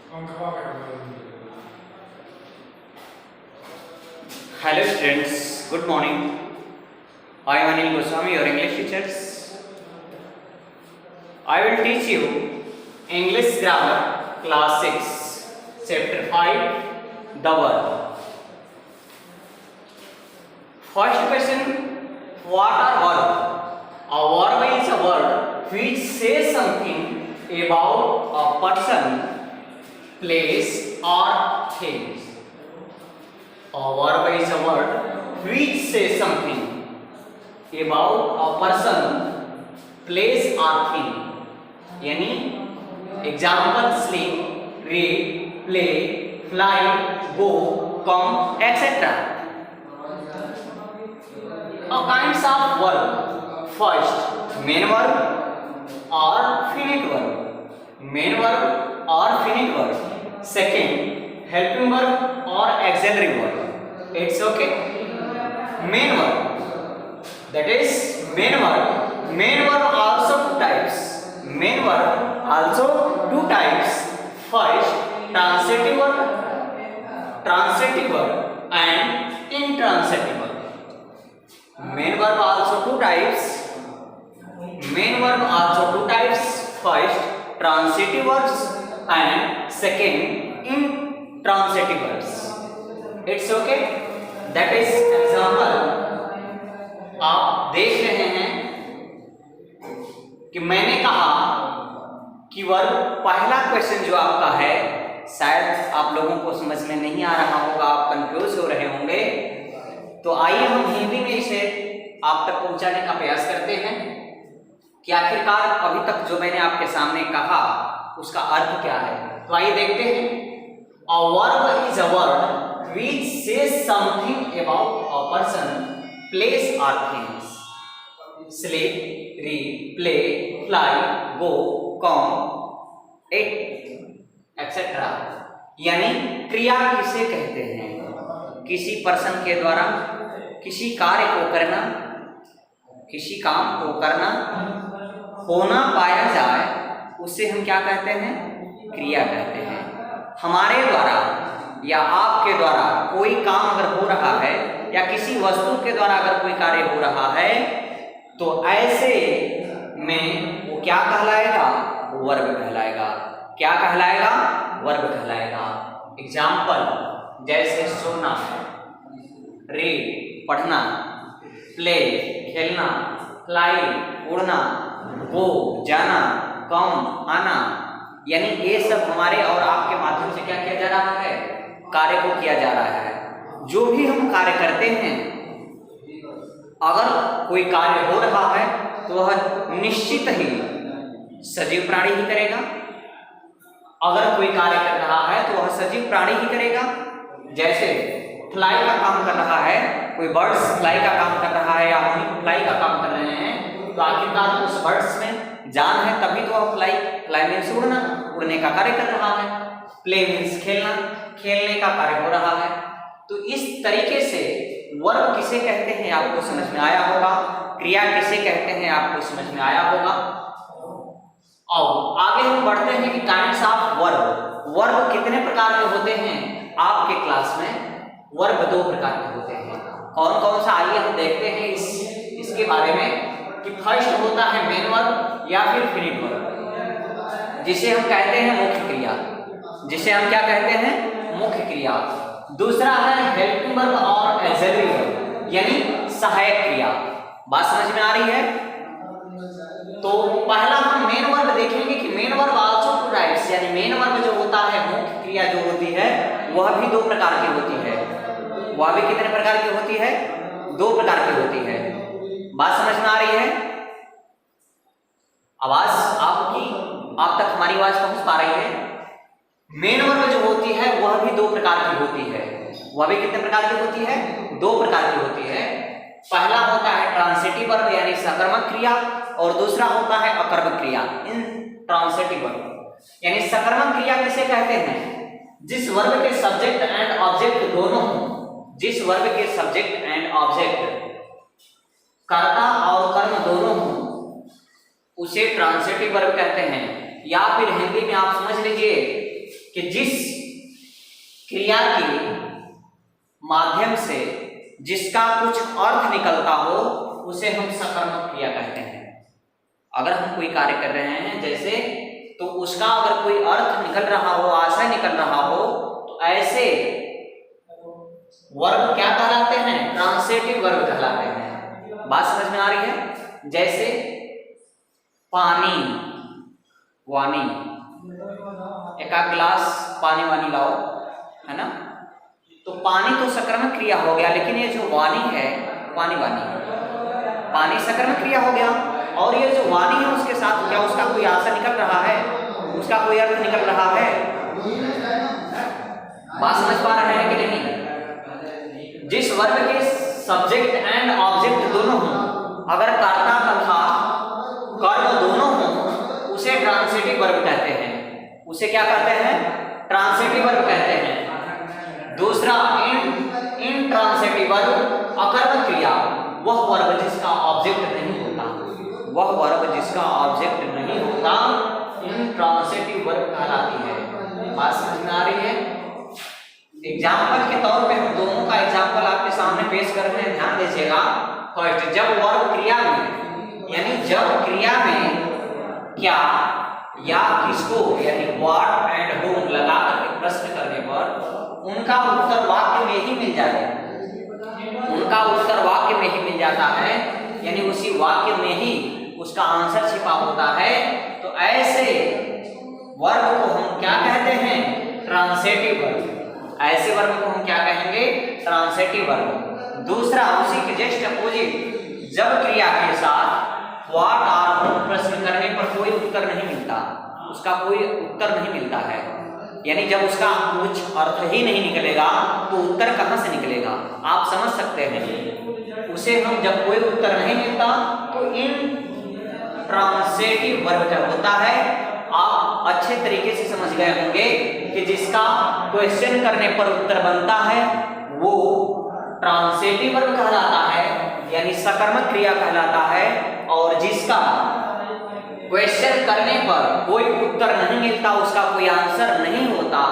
Hello students, good morning. I am Anil Goswami, your English teachers. I will teach you English grammar class 6, chapter 5, the verb. First question, what are verb? A verb is a word which says something about a person, place or things. A verb is a word which says something about a person, place or thing. यानी example sleep, read, play, fly, go, come, etc. Kinds of verb. First, main verb or finite verb. Main verb or finite verb. Second, helping verb or auxiliary verb. It's okay. Main verb. That is main verb. Main verb also two types. Main verb also two types. First, transitive verb and intransitive verb. Main verb also two types. Main verb also two types. First, transitive verbs and second, intransitive verbs. It's okay. That is example. आप देख रहे हैं कि मैंने कहा कि verb, पहला question जो आपका है शायद आप लोगों को समझ में नहीं आ रहा होगा, आप कंफ्यूज हो रहे होंगे, तो आइए हम हिंदी में इसे आप तक पहुंचाने का प्रयास करते हैं कि आखिरकार अभी तक जो मैंने आपके सामने कहा उसका अर्थ क्या है। तो आइए देखते हैं। A verb is a word which says something about a person, place or things. Sleep, read, play, fly, go, come, etc. यानी क्रिया किसे कहते हैं? किसी पर्सन के द्वारा किसी कार्य को करना, किसी काम को करना, होना पाया जाए, उसे हम क्या कहते हैं? क्रिया कहते हैं। हमारे द्वारा या आपके द्वारा कोई काम अगर हो रहा है या किसी वस्तु के द्वारा अगर कोई कार्य हो रहा है तो ऐसे में वो क्या कहलाएगा? वर्ब कहलाएगा। क्या कहलाएगा? वर्ब कहलाएगा। एग्जाम्पल जैसे सोना, रीड पढ़ना, प्ले खेलना, फ्लाई उड़ना, गो जाना, कम आना, यानी ये सब हमारे और आपके माध्यम से क्या किया जा रहा है? कार्य को किया जा रहा है। जो भी हम कार्य करते हैं, अगर कोई कार्य हो रहा है तो वह निश्चित ही सजीव प्राणी ही करेगा। अगर कोई कार्य कर रहा है तो वह सजीव प्राणी ही करेगा। जैसे फ्लाई का काम कर रहा है, कोई बर्ड्स फ्लाई का काम कर रहा है या हम फ्लाई का काम कर रहे हैं, तो आखिरकार उस बर्ड्स में जान है, तभी तो वह फ्लाई मीन्स उड़ना, उड़ने का कार्य कर रहा है। प्ले मीन्स खेलना, खेलने का कार्य हो रहा है। तो इस तरीके से वर्ब किसे कहते हैं आपको समझ में आया होगा, क्रिया किसे कहते हैं आपको समझ में आया होगा। और आगे हम बढ़ते हैं कि काइंड्स ऑफ वर्ब। वर्ब कितने प्रकार के होते हैं? आपके क्लास में वर्ब दो प्रकार के होते हैं। कौन कौन सा? आइए हम देखते हैं इसके बारे में कि फर्स्ट होता है मेन वर्ब या फिर फिनिट वर्ब, जिसे हम कहते हैं मुख्य क्रिया, जिसे हम क्या कहते हैं? मुख्य क्रिया। दूसरा है हेल्पिंग वर्ब और ऑक्सिलरी वर्ब, यानी सहायक क्रिया। बात समझ में आ रही है? तो पहला हम मेन वर्ब देखेंगे कि main verb also two types, यानी मेन वर्ब जो होता है, मुख्य क्रिया जो होती है, वह भी दो प्रकार की होती है। वह भी कितने प्रकार की होती है? दो प्रकार की होती है। बात समझ में आ रही है? आवाज आप तक हमारी आवाज पहुंच पा रही है? मेन वर्ब जो होती है वह भी दो प्रकार की होती है। वह भी कितने प्रकार की होती है? दो प्रकार की होती है। पहला होता है ट्रांसिटिव वर्ब यानी सकर्मक क्रिया, और दूसरा होता है अकर्मक क्रिया, इंट्रांसिटिव वर्ब। यानी सकर्मक क्रिया किसे कहते हैं? जिस वर्ब के सब्जेक्ट एंड ऑब्जेक्ट दोनों हों, जिस वर्ब के सब्जेक्ट एंड ऑब्जेक्ट कर्ता और कर्म दोनों हों, उसे ट्रांसिटिव वर्ब कहते हैं। या फिर हिंदी में आप समझ लीजिए कि जिस क्रिया के माध्यम से जिसका कुछ अर्थ निकलता हो उसे हम सकर्मक क्रिया कहते हैं। अगर हम कोई कार्य कर रहे हैं जैसे, तो उसका अगर कोई अर्थ निकल रहा हो, आशय निकल रहा हो, तो ऐसे वर्ब क्या कहलाते हैं? ट्रांसिटिव वर्ब कहलाते हैं। बात समझ में आ रही है? जैसे पानी वानी, एक आध गिलास पानी वानी लाओ, है ना? तो पानी तो सकर्मक क्रिया हो गया, लेकिन ये जो वानी है, पानी वानी, पानी सकर्मक क्रिया हो गया। और ये जो वानी है उसके साथ क्या उसका कोई आशय निकल रहा है? उसका कोई अर्थ निकल रहा है? बात समझ पा रहे हैं कि नहीं? जिस वर्ब के सब्जेक्ट एंड ऑब्जेक्ट दोनों हों, अगर कर्ता तथा कर्म दोनों हों, उसे ट्रांसिटिव वर्ब कहते हैं। उसे क्या कहते हैं? ट्रांसिटिव वर्ब कहते हैं। दूसरा, इंट्रांसिटिव वर्ब अकर्मक क्रिया, वह वर्ब जिसका ऑब्जेक्ट नहीं होता, वह वर्ब जिसका ऑब्जेक्ट नहीं होता इंट्रांसिटिव वर्ब कहलाती है। बात समझ में आ रही है? एग्जाम्पल के तौर पे हम दोनों का एग्जाम्पल आपके सामने पेश कर रहे हैं, ध्यान दीजिएगा। फर्स्ट, जब वर्ब क्रिया में, यानी जब क्रिया में क्या या किसको, यानी व्हाट एंड हूम लगा करके प्रश्न करने पर उनका उत्तर वाक्य में ही मिल जाता है, उनका उत्तर वाक्य में ही मिल जाता है, यानी उसी वाक्य में ही उसका आंसर छिपा होता है, तो ऐसे वर्ब को हम क्या कहते हैं? Transitive verb. ऐसे वर्ब को हम क्या कहेंगे? Transitive verb. दूसरा, उसी के जस्ट अपोजिट, जब क्रिया के साथ व्हाट और हूम प्रश्न करने पर कोई उत्तर नहीं मिलता, उसका कोई उत्तर नहीं मिलता है, यानी जब उसका कुछ अर्थ ही नहीं निकलेगा तो उत्तर कहां से निकलेगा? आप समझ सकते हैं। उसे हम जब कोई उत्तर नहीं मिलता तो इन ट्रांसिटिव वर्ब क्या होता है? आप अच्छे तरीके से समझ गए होंगे कि जिसका क्वेश्चन करने पर उत्तर बनता है वो ट्रांसिटिव वर्ब कहलाता है, यानी सकर्मक क्रिया कहलाता है। और जिसका क्वेश्चन करने पर कोई उत्तर नहीं मिलता, उसका कोई आंसर नहीं होता,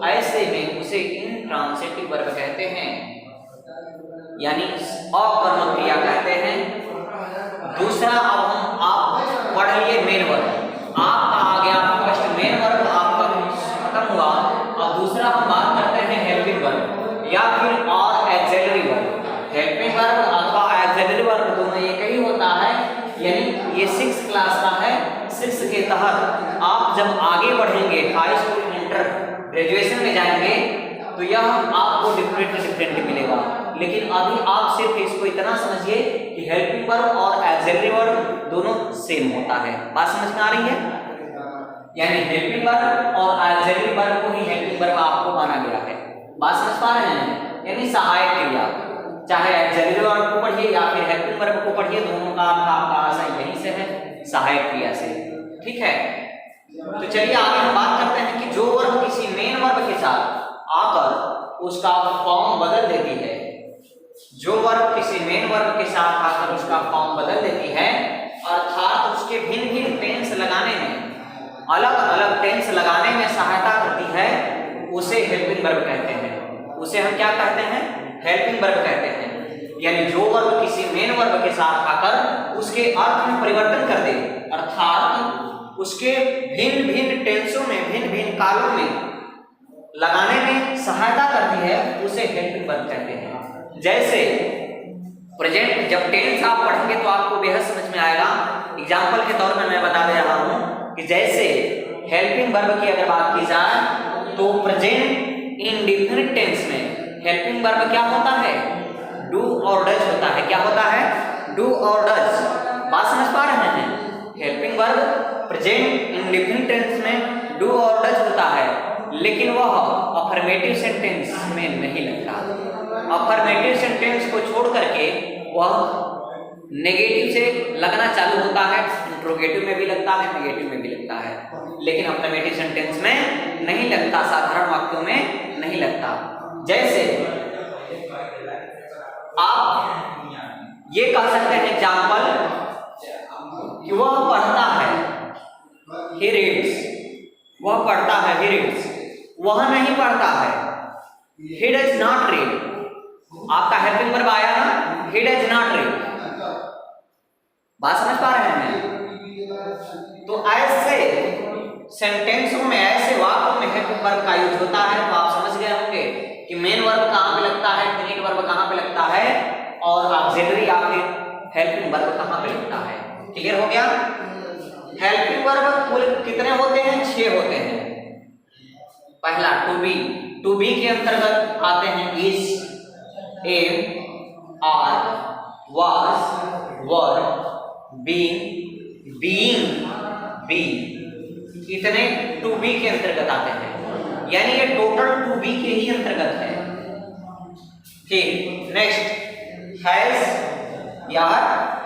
ऐसे में उसे इंट्रांसिटिव वर्ब कहते हैं, यानी अकर्मक क्रिया कहते हैं। दूसरा, अब हम आप पढ़ लिए मेन वर्ब, आपका आ गया फर्स्ट मेन वर्ब, आपका खत्म हुआ। और दूसरा हम बात करते हैं हेल्पिंग वर्ब या फिर और एक्सिलरी वर्ब। हेल्पिंग वर्ब अथवा एक्सिलरी वर्ब दोनों एक ही होता है, यानी ये 6th क्लास का है। 6 के तहत आप जब आगे बढ़ेंगे, हाई स्कूल, इंटर, ग्रेजुएशन में जाएंगे, तो यह आपको डिफरेंट मिलेगा। लेकिन अभी आप सिर्फ इसको इतना समझिए कि हेल्पिंग वर्ब और एक्सिलरी वर्ब दोनों सेम होता है। बात समझ में आ रही है? यानी हेल्पिंग वर्ब और एक्सिलरी वर्ब को ही हेल्पिंग वर्ब आपको माना गया है। बात समझ पा रहे हैं? यानी सहायक क्रिया, चाहे एक्सिलरी वर्ब को पढ़िए या फिर हेल्पिंग वर्ब को पढ़िए, दोनों का आपका आशय यहीं से है, सहायक क्रिया से। ठीक है, तो चलिए आगे हम बात करते हैं कि जो वर्ब किसी मेन वर्ब के साथ आकर उसका फॉर्म बदल देती है, जो वर्ब किसी मेन वर्ब के साथ आकर उसका फॉर्म बदल देती है, अर्थात उसके भिन्न भिन्न टेंस लगाने में, अलग अलग टेंस लगाने में सहायता करती है, उसे हेल्पिंग वर्ब कहते हैं। उसे हम क्या कहते हैं? हेल्पिंग वर्ब कहते हैं। यानी जो वर्ब किसी मेन वर्ब के साथ आकर उसके अर्थ में परिवर्तन कर दे, अर्थात उसके भिन्न भिन्न टेंसों में, भिन्न भिन्न कालों में लगाने में सहायता करती है, उसे हेल्पिंग वर्ब कहते हैं। जैसे प्रेजेंट, जब टेंस आप पढ़ेंगे तो आपको बेहद समझ में आएगा। एग्जाम्पल के तौर पर मैं बता दे रहा हूं कि जैसे हेल्पिंग वर्ब की अगर बात की जाए तो प्रेजेंट इंडेफिनिट टेंस में हेल्पिंग वर्ब क्या होता है? डू और डज होता है। क्या होता है? डू और डज। बात समझ पा रहे हैं? Helping verb present indefinite tense में डू और डज होता है, लेकिन वह अफर्मेटिव सेंटेंस में नहीं लगता। अफर्मेटिव सेंटेंस को छोड़ करके वह नेगेटिव से लगना चालू होता है। इंट्रोगेटिव में भी लगता है, नेगेटिव में भी लगता है, लेकिन अफर्मेटिव सेंटेंस में नहीं लगता, साधारण वाक्यों में नहीं लगता। जैसे आप ये कह सकते हैं एग्जाम्पल कि वह पढ़ता है, he reads, वह पढ़ता है, he reads। वह नहीं पढ़ता है, he does not read। आपका हेल्पिंग वर्ब आया ना, he does not read। बात समझ पा रहे हैं? तो ऐसे सेंटेंसों में, ऐसे वाक्यों में हेल्पिंग वर्ब का यूज होता है। तो आप समझ गए होंगे कि मेन वर्ब कहाँ पे लगता है, फिनिट वर्ब कहाँ पे लगता है, और ऑक्सिलरी या फिर हेल्पिंग वर्ब कहाँ पे लगता है। क्लियर हो गया? हेल्पिंग वर्ब कुल कितने होते हैं? 6 होते हैं। पहला टू बी के अंतर्गत आते हैं is, am, are, was, were, being, be, इतने टू बी के अंतर्गत आते हैं। यानी ये टोटल टू बी के ही अंतर्गत है। ठीक, नेक्स्ट हैज या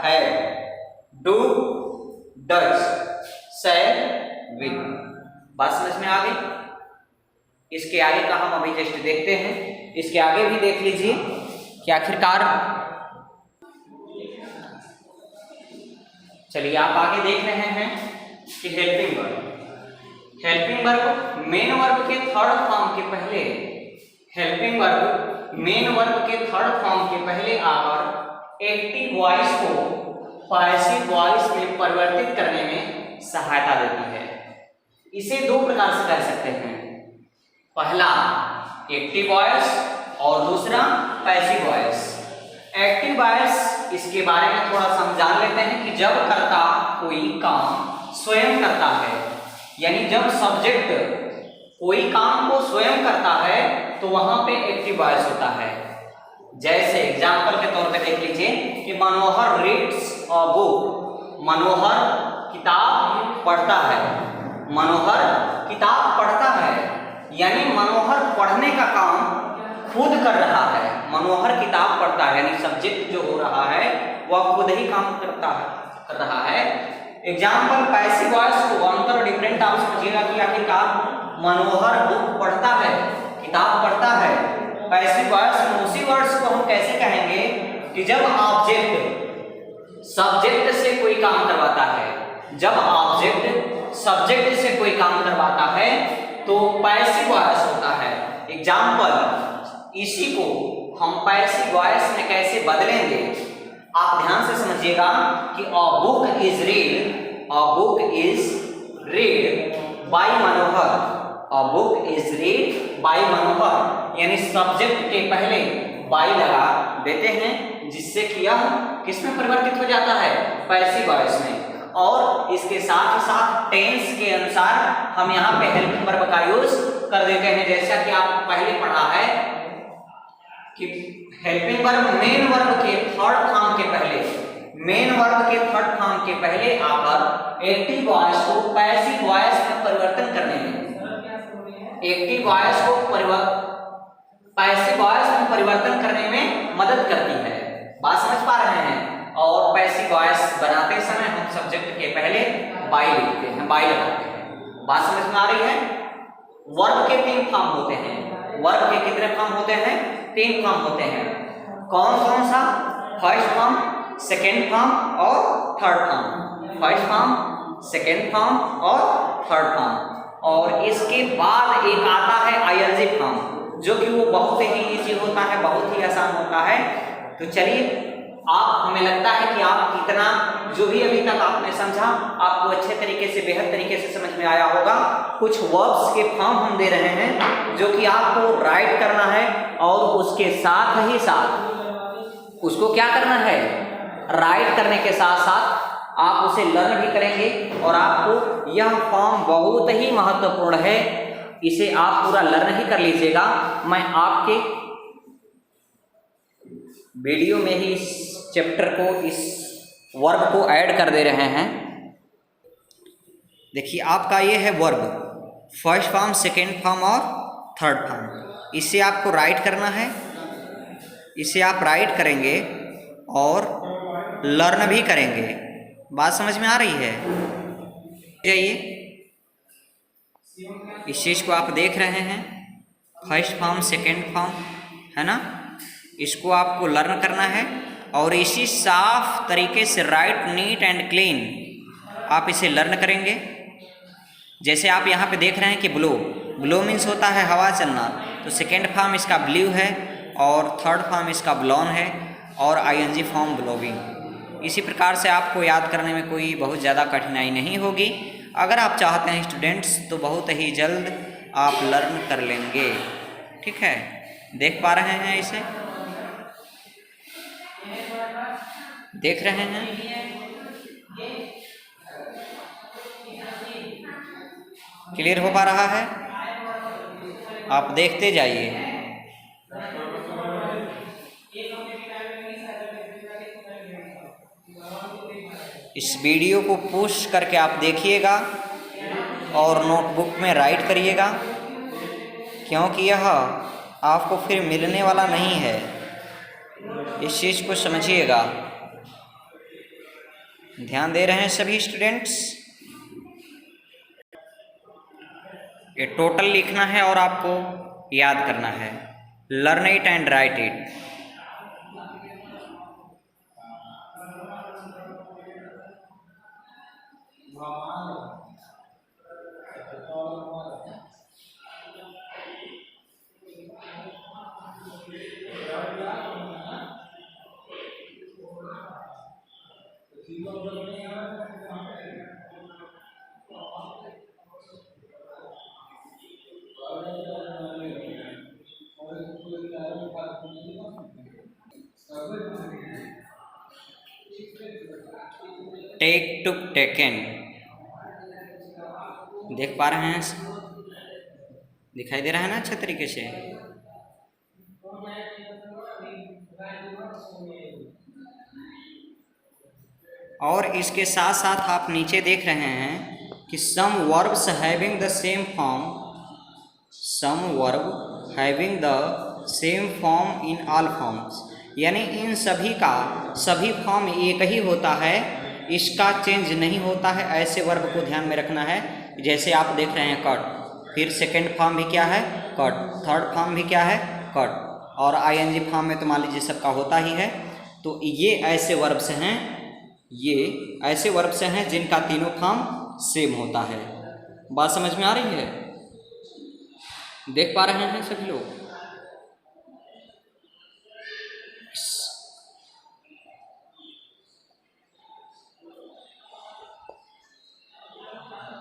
have, do, does, shall, will. बात समझ में आ गई? इसके आगे का हम अभी जस्ट देखते हैं। इसके आगे भी देख लीजिए कि आखिरकार, चलिए आप आगे देख रहे हैं कि हेल्पिंग वर्ब मेन वर्ब के थर्ड फॉर्म के पहले, हेल्पिंग वर्ब मेन वर्ब के थर्ड फॉर्म के पहले आकर एक्टिव वॉइस को पैसिव वॉइस में परिवर्तित करने में सहायता देती है। इसे 2 प्रकार से कर सकते हैं, पहला एक्टिव वॉइस और दूसरा पैसिव वॉइस। एक्टिव वॉइस, इसके बारे में थोड़ा हम जान लेते हैं कि जब कर्ता कोई काम स्वयं करता है, यानी जब सब्जेक्ट कोई काम को स्वयं करता है तो वहां पे एक्टिव वॉइस होता है। जैसे एग्जाम्पल के तौर पे देख लीजिए कि मनोहर रीड्स अ बुक, मनोहर किताब पढ़ता है, मनोहर किताब पढ़ता है, यानी मनोहर पढ़ने का काम खुद कर रहा है। मनोहर किताब पढ़ता है यानी सब्जेक्ट जो हो रहा है वह खुद ही काम कर रहा है। एग्जाम्पल पैसिव वॉइस को अंतर डिफरेंट आप समझिएगा कि आखिरकार मनोहर बुक पढ़ता है, किताब पढ़ता है। पैसिव वॉइस में उसी वर्ड्स को हम कैसे कहेंगे कि जब ऑब्जेक्ट सब्जेक्ट से कोई काम करवाता है, जब ऑब्जेक्ट सब्जेक्ट से कोई काम करवाता है तो पैसिव वॉइस होता है। एग्जाम्पल, इसी को हम पैसिव वॉइस में कैसे बदलेंगे, आप ध्यान से समझिएगा कि a book is read by Manohar, a book is read by Manohar, यानी सब्जेक्ट के पहले बाय लगा देते हैं जिससे कि यह किस में परिवर्तित हो जाता है, पैसिव वॉइस में। और इसके साथ ही साथ टेंस के अनुसार हम यहाँ पे हेल्पिंग वर्ब का यूज कर देते हैं। जैसा कि आपको पहले पढ़ा है कि हेल्पिंग वर्ब मेन वर्ब के थर्ड फॉर्म के पहले, मेन वर्ब के थर्ड फॉर्म के पहले आकर एक्टिव वॉइस को पैसिव वॉइस में परिवर्तन करने में, एक्टिव वॉइस को पैसिव वॉइस में परिवर्तन करने में मदद करती है। बात समझ पा रहे हैं? और पैसिव वॉइस बनाते समय हम सब्जेक्ट के पहले बाय लिखते हैं, बाय लगाते हैं। बात समझ में आ रही है? वर्ब के 3 फॉर्म होते हैं। वर्ब के कितने फॉर्म होते हैं? 3 फॉर्म होते हैं। कौन सा? फर्स्ट फॉर्म, सेकेंड फॉर्म और third form. First form, second form और थर्ड फॉर्म। और इसके बाद एक आता है आईएनजी फॉर्म, जो कि वो बहुत ही इजी होता है, बहुत ही आसान होता है। तो चलिए, आप, हमें लगता है कि आप इतना जो भी अभी तक आपने समझा आपको अच्छे तरीके से, बेहद तरीके से समझ में आया होगा। कुछ वर्ब्स के फॉर्म हम दे रहे हैं जो कि आपको राइट करना है और उसके साथ ही साथ उसको क्या करना है, राइट करने के साथ साथ आप उसे लर्न भी करेंगे। और आपको यह फॉर्म बहुत ही महत्वपूर्ण है, इसे आप पूरा लर्न ही कर लीजिएगा। मैं आपके वीडियो में ही इस चैप्टर को, इस वर्ब को ऐड कर दे रहे हैं। देखिए, आपका ये है verb, first form, second form और थर्ड फॉर्म। इसे आपको राइट करना है, इसे आप राइट करेंगे और लर्न भी करेंगे। बात समझ में आ रही है? जाइए, इस चीज़ को आप देख रहे हैं, फर्स्ट फॉर्म, सेकेंड फॉर्म, है ना? इसको आपको लर्न करना है और इसी साफ तरीके से राइट, नीट एंड क्लीन आप इसे लर्न करेंगे। जैसे आप यहाँ पे देख रहे हैं कि ब्लू, ब्लो मीन्स होता है हवा चलना, तो सेकेंड फॉर्म इसका ब्ल्यू है और थर्ड फॉर्म इसका ब्लॉन है और आईएनजी फॉर्म ब्लोविंग। इसी प्रकार से आपको याद करने में कोई बहुत ज़्यादा कठिनाई नहीं होगी। अगर आप चाहते हैं स्टूडेंट्स तो बहुत ही जल्द आप लर्न कर लेंगे। ठीक है, देख पा रहे हैं इसे, देख रहे हैं, क्लियर हो पा रहा है? आप देखते जाइए। इस वीडियो को पुश करके आप देखिएगा और नोटबुक में राइट करिएगा, क्योंकि यह आपको फिर मिलने वाला नहीं है। इस चीज़ को समझिएगा। ध्यान दे रहे हैं सभी स्टूडेंट्स? ये टोटल लिखना है और आपको याद करना है। Learn it and write it. Take to taken, देख पा रहे हैं? दिखाई दे रहा है ना अच्छे तरीके से? और इसके साथ साथ आप नीचे देख रहे हैं कि some verbs having the same form, some verb having the same form in all forms, यानी इन सभी का सभी फॉर्म एक ही होता है, इसका चेंज नहीं होता है। ऐसे वर्ब को ध्यान में रखना है। जैसे आप देख रहे हैं कट, फिर सेकेंड फॉर्म भी क्या है? कट। थर्ड फॉर्म भी क्या है? कट। और आईएनजी फॉर्म में तो मान लीजिए सबका होता ही है। तो ये ऐसे वर्ब्स हैं, ये ऐसे वर्ब्स हैं जिनका तीनों फॉर्म सेम होता है। बात समझ में आ रही है? देख पा रहे हैं सभी लोग?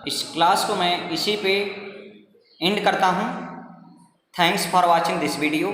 इस क्लास को मैं इसी पे एंड करता हूँ। Thanks for watching this video.